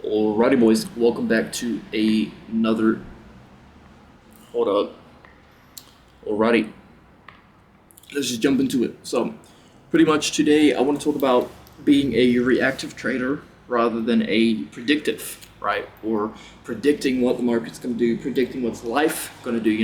Alrighty, boys, welcome back to another. Hold up. Alrighty, let's just jump into it. So, pretty much today, I want to talk about being a reactive trader rather than a predictive, right? Or predicting what the market's going to do, predicting what's life going to do.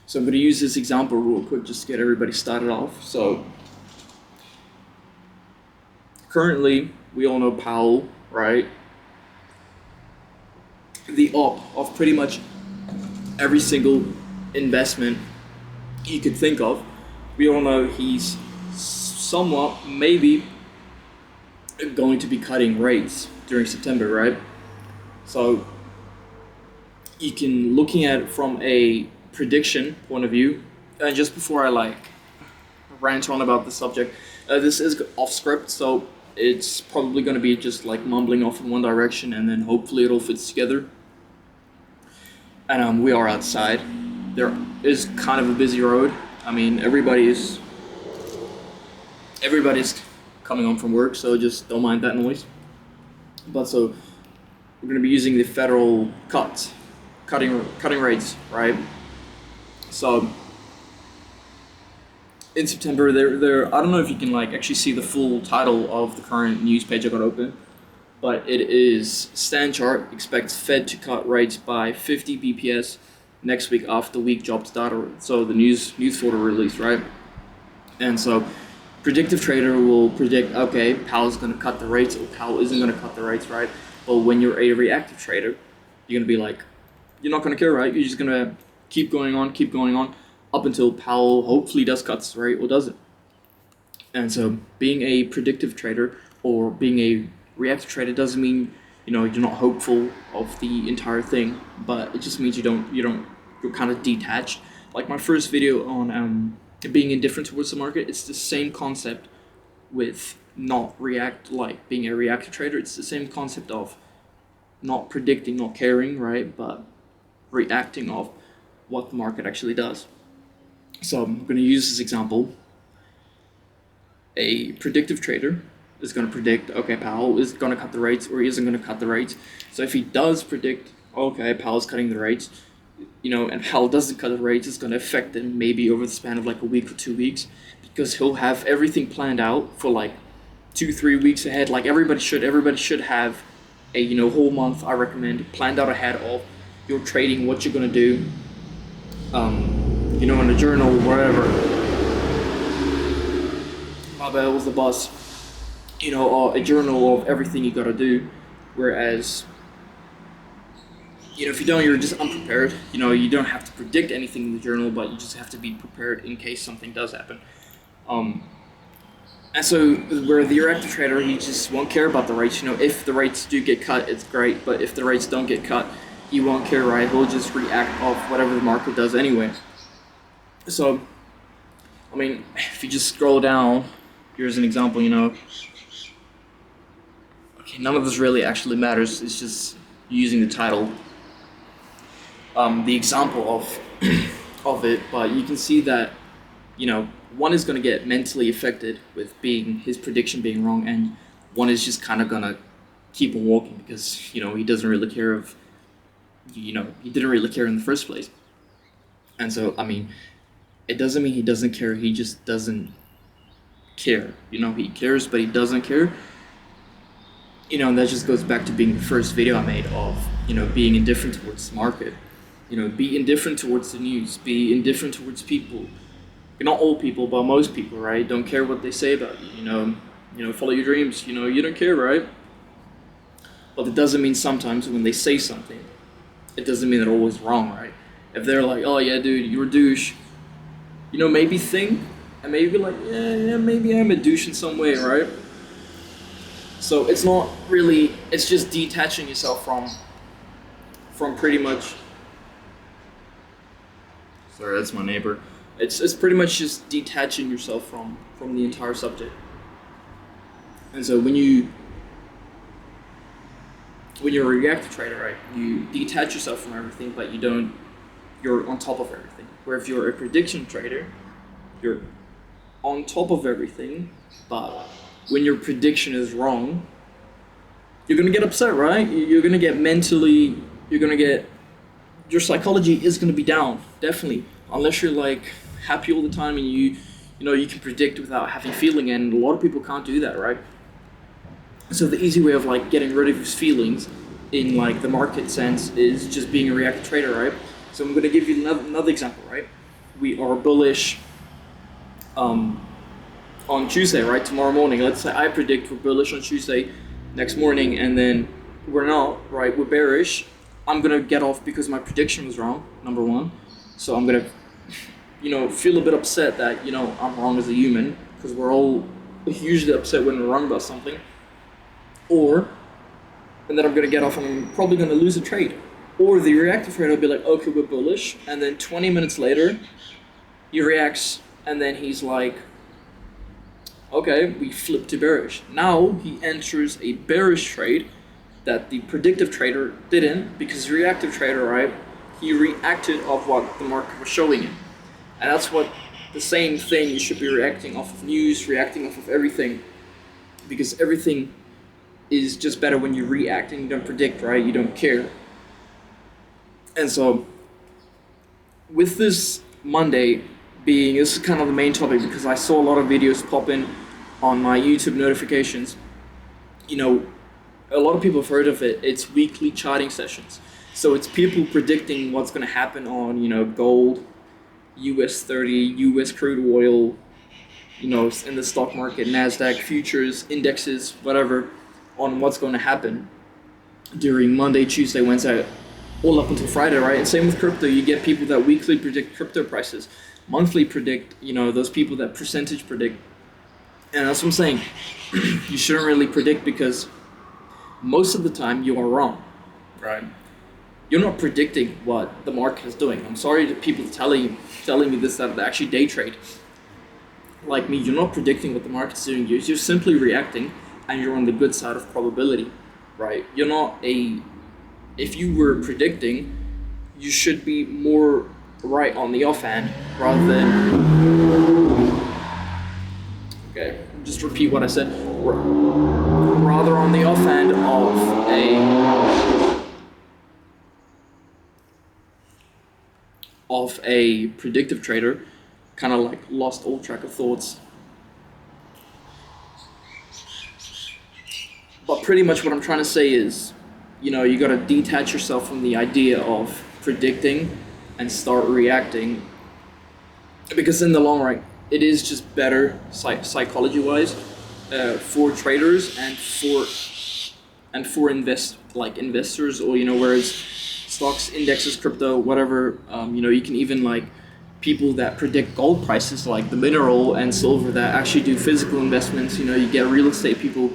So, I'm going to use this example real quick just to get everybody started off. So, currently, we all know Powell, right? The op of pretty much every single investment you could think of. We all know he's somewhat, maybe, going to be cutting rates during September, right? So you can looking at it from a prediction point of view. And just before I rant on about the subject, this is off script, so it's probably going to be just like mumbling off in one direction, and then hopefully it all fits together. And we are outside. There is kind of a busy road. I mean, everybody's coming home from work, so just don't mind that noise. But so we're going to be using the federal cutting rates, right? So in September, there. I don't know if you can actually see the full title of the current news page I got open, but it is Stand Chart expects Fed to cut rates by 50 BPS next week after weak jobs data. So the news folder released, right? And so Predictive Trader will predict, okay, Powell's going to cut the rates, or Powell isn't going to cut the rates, right? But when you're a reactive trader, you're going to be like, you're not going to care, right? You're just going to keep going on, up until Powell hopefully does cut the rate or doesn't. And so being a predictive trader or being a reactive trader doesn't mean you're not hopeful of the entire thing, but it just means you're kind of detached. Like my first video on being indifferent towards the market, it's the same concept with being a reactive trader. It's the same concept of not predicting, not caring, right, but reacting of what the market actually does. So I'm going to use this example. A predictive trader is going to predict, okay, Powell is going to cut the rates or he isn't going to cut the rates. So if he does predict, okay, Powell's cutting the rates, and Powell doesn't cut the rates, it's going to affect him maybe over the span of like a week or 2 weeks, because he'll have everything planned out for like 2-3 weeks ahead. Like everybody should have a whole month, I recommend, planned out ahead of your trading, what you're going to do, in a journal, wherever. My bad, it was the bus. A journal of everything you gotta do. Whereas, if you don't, you're just unprepared. You don't have to predict anything in the journal, but you just have to be prepared in case something does happen. And so, where the reactive trader, he just won't care about the rates. If the rates do get cut, it's great. But if the rates don't get cut, he won't care, right? He'll just react off whatever the market does anyway. So, I mean, if you just scroll down, here's an example, okay, none of this really actually matters, it's just using the title, the example of it, but you can see that, one is going to get mentally affected with his prediction being wrong, and one is just kind of going to keep on walking because, he doesn't really care he didn't really care in the first place. And so, I mean, it doesn't mean he doesn't care, he just doesn't care. He cares, but he doesn't care. And that just goes back to being the first video I made of, being indifferent towards the market. Be indifferent towards the news, be indifferent towards people. Not all people, but most people, right? Don't care what they say about you, follow your dreams, you don't care, right? But it doesn't mean sometimes when they say something, it doesn't mean they're always wrong, right? If they're like, oh yeah, dude, you're a douche, maybe think, and maybe be like, yeah, maybe I'm a douche in some way, right? So it's not really, it's just detaching yourself from pretty much, sorry, that's my neighbor. It's pretty much just detaching yourself from the entire subject. And so when you're a reactive trader, right, you detach yourself from everything, but you're on top of everything. Where if you're a prediction trader, you're on top of everything, but when your prediction is wrong, you're gonna get upset, right? You're gonna get mentally, you're gonna get, your psychology is gonna be down, definitely. Unless you're like happy all the time and you can predict without having feeling, and a lot of people can't do that, right? So the easy way of like getting rid of his feelings in like the market sense is just being a reactive trader, right? So I'm gonna give you another example, right? We are bullish on Tuesday, right? Tomorrow morning. Let's say I predict we're bullish on Tuesday next morning, and then we're not, right? We're bearish. I'm gonna get off because my prediction was wrong, number one. So I'm gonna, feel a bit upset that, I'm wrong as a human, because we're all usually upset when we're wrong about something. And then I'm gonna get off and I'm probably gonna lose a trade. Or the reactive trader will be like, okay, we're bullish, and then 20 minutes later, he reacts, and then he's like, okay, we flip to bearish. Now he enters a bearish trade that the predictive trader didn't, because the reactive trader, right, he reacted off what the market was showing him. And that's what the same thing, you should be reacting off of news, reacting off of everything, because everything is just better when you react and you don't predict, right? You don't care. And so with this Monday being, this is kind of the main topic because I saw a lot of videos pop in on my YouTube notifications. A lot of people have heard of it. It's weekly charting sessions. So it's people predicting what's going to happen on, gold, US 30, US crude oil, in the stock market, NASDAQ, futures, indexes, whatever, on what's going to happen during Monday, Tuesday, Wednesday, all up until Friday, right? And same with crypto. You get people that weekly predict crypto prices, monthly predict, those people that percentage predict. And that's what I'm saying. You shouldn't really predict because most of the time you are wrong, right? You're not predicting what the market is doing. I'm sorry to people telling me this, that they actually day trade. Like me, you're not predicting what the market's doing. You're simply reacting, and you're on the good side of probability, right? You're not if you were predicting, you should be more right on the offhand rather than, okay, just repeat what I said, rather on the offhand of a predictive trader, kind of like lost all track of thoughts. But pretty much what I'm trying to say is, you got to detach yourself from the idea of predicting and start reacting, because in the long run, it is just better psychology-wise for traders and for investors, or whereas stocks, indexes, crypto, whatever, you can even like people that predict gold prices, like the mineral and silver, that actually do physical investments. You get real estate people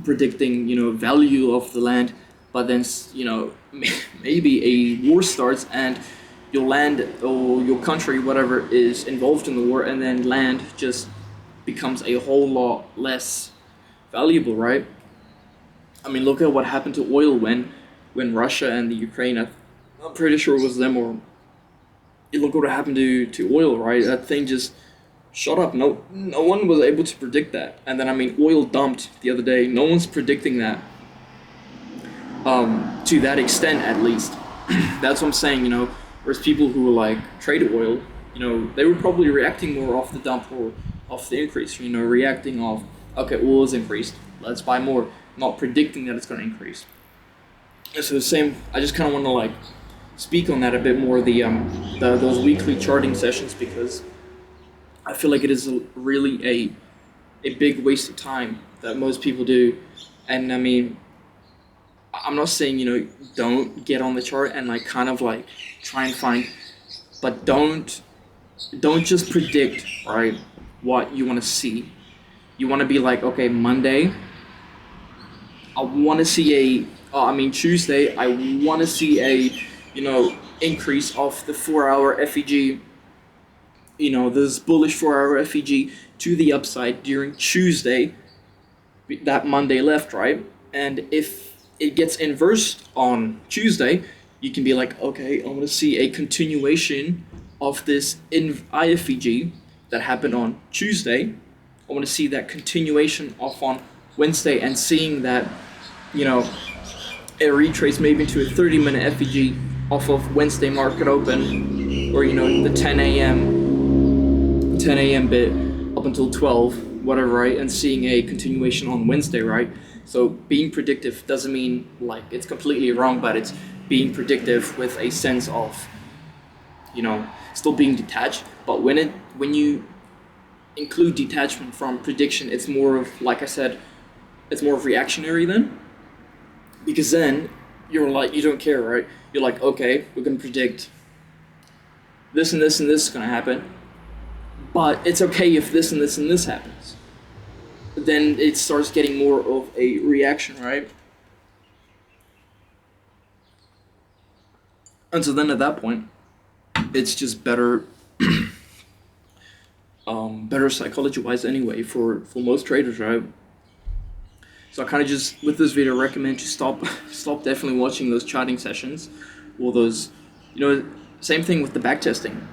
predicting value of the land, but then maybe a war starts and your land or your country, whatever, is involved in the war, and then land just becomes a whole lot less valuable, right? I mean, look at what happened to oil when Russia and the Ukraine, I'm pretty sure it was them, or look what happened to oil, right? That thing just shut up. No one was able to predict that. And then, I mean, oil dumped the other day. No one's predicting that to that extent, at least. That's what I'm saying, whereas people who like trade oil, they were probably reacting more off the dump or off the increase, reacting off, okay, oil is increased, let's buy more, not predicting that it's going to increase. And so the same, I just kind of want to like speak on that a bit more, those weekly charting sessions, because I feel like it is really a big waste of time that most people do. And I mean, I'm not saying, don't get on the chart and like kind of like try and find, but don't just predict, right, what you want to see. You want to be like, okay, Monday, I want to see Tuesday, I want to see a, increase of the 4-hour FEG, this bullish 4-hour FEG to the upside during Tuesday, that Monday left, right? And if it gets inversed on Tuesday, you can be like, okay, I want to see a continuation of this IFEG that happened on Tuesday. I want to see that continuation off on Wednesday, and seeing that you know, it retraced maybe into a 30-minute FEG off of Wednesday market open, or the 10 a.m. bit up until 12, whatever, right? And seeing a continuation on Wednesday, right? So being predictive doesn't mean like it's completely wrong, but it's being predictive with a sense of, still being detached. But when you include detachment from prediction, it's more of, like I said, it's more of reactionary then, because then you're like, you don't care, right? You're like, okay, we're gonna predict this and this and this is gonna happen, but it's okay if this and this and this happens. Then it starts getting more of a reaction, right? And so then at that point, it's just better, better psychology-wise anyway for most traders, right? So I kind of just, with this video, recommend you stop definitely watching those charting sessions, or those, same thing with the backtesting.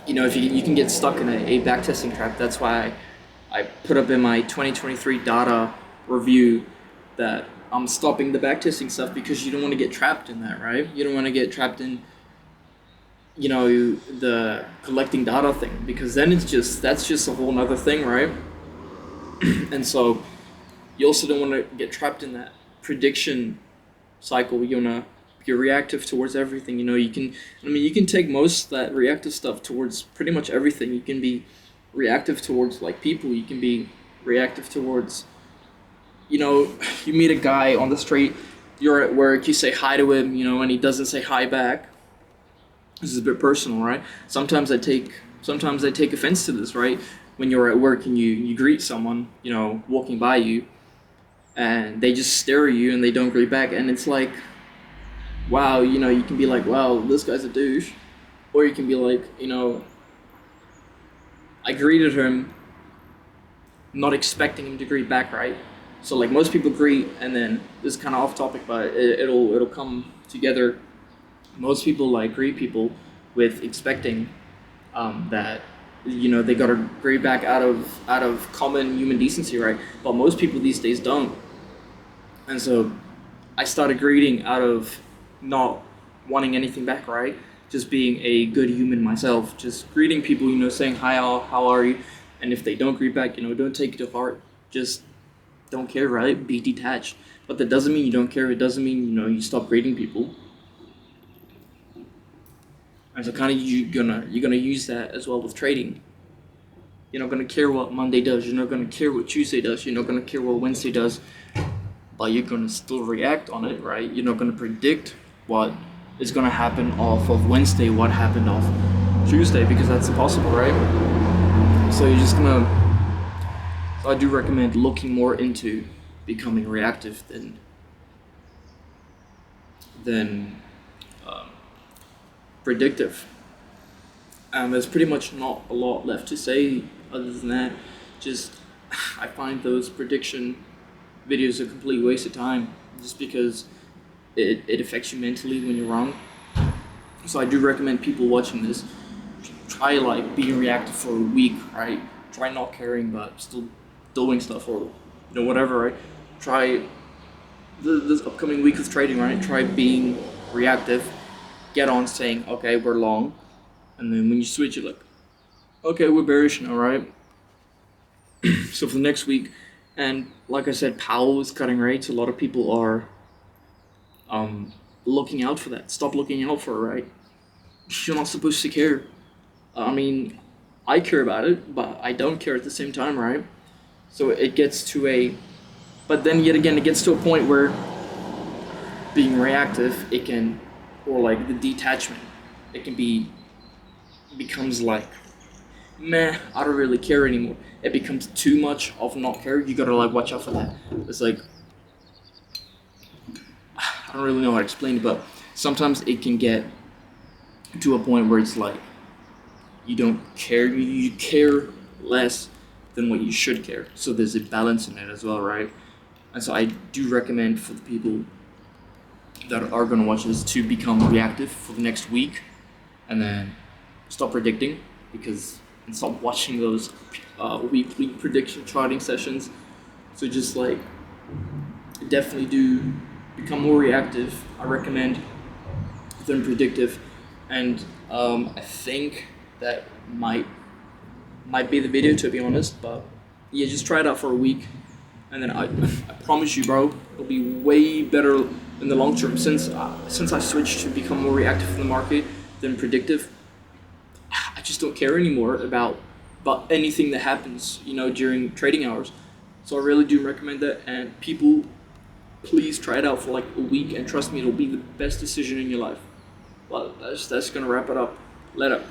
If you can get stuck in a backtesting trap. That's why I put up in my 2023 data review that I'm stopping the backtesting stuff, because you don't want to get trapped in that, right? You don't want to get trapped in, the collecting data thing, because then that's just a whole nother thing, right? And so you also don't want to get trapped in that prediction cycle. You want to be reactive towards everything. You can take most of that reactive stuff towards pretty much everything. You can be reactive towards like people. You can be reactive towards, you meet a guy on the street, you're at work, you say hi to him, and he doesn't say hi back. This is a bit personal, right? Sometimes I take offense to this, right? When you're at work and you greet someone, walking by you, and they just stare at you and they don't greet back, and it's like, wow, you can be like, wow, this guy's a douche. Or you can be like, I greeted him not expecting him to greet back, right? So like most people greet, and then this is kind of off topic, but it'll come together. Most people like greet people with expecting that they gotta greet back out of common human decency, right? But most people these days don't. And so I started greeting out of not wanting anything back, right? Just being a good human myself, just greeting people, saying hi, how are you? And if they don't greet back, don't take it to heart. Just don't care, right? Be detached. But that doesn't mean you don't care. It doesn't mean, you stop greeting people. And so kind of you're gonna use that as well with trading. You're not gonna care what Monday does. You're not gonna care what Tuesday does. You're not gonna care what Wednesday does. But you're gonna still react on it, right? You're not gonna predict what is gonna happen off of Wednesday, what happened off Tuesday, because that's impossible, right? So you're just gonna. So I do recommend looking more into becoming reactive than predictive. There's pretty much not a lot left to say other than that. Just I find those prediction videos a complete waste of time, just because it affects you mentally when you're wrong. So I do recommend people watching this try like being reactive for a week, right? Try not caring but still doing stuff, or whatever, right? Try this upcoming week of trading, right? Try being reactive. Get on saying, okay, we're long, and then when you switch, you're like, okay, we're bearish now, right? So for the next week, and like I said, Powell is cutting rates. A lot of people are looking out for that. Stop looking out for it, right? You're not supposed to care. I mean, I care about it, but I don't care at the same time, right? So it gets to a, but then yet again, it gets to a point where being reactive, it can, or like the detachment, it can becomes like, meh, I don't really care anymore. It becomes too much of not care. You gotta like watch out for that. It's like, I don't really know how to explain it, but sometimes it can get to a point where it's like, you don't care, you care less than what you should care. So there's a balance in it as well, right? And so I do recommend for the people that are going to watch this to become reactive for the next week, and then stop predicting, and stop watching those weekly prediction charting sessions. So just like definitely do become more reactive. I recommend than predictive, and I think that might be the video, to be honest. But yeah, just try it out for a week, and then I promise you, bro, it'll be way better in the long term. Since I switched to become more reactive in the market than predictive, I just don't care anymore about anything that happens, during trading hours. So I really do recommend that, and people, please try it out for like a week, and trust me, it'll be the best decision in your life. Well, that's gonna wrap it up. Let up.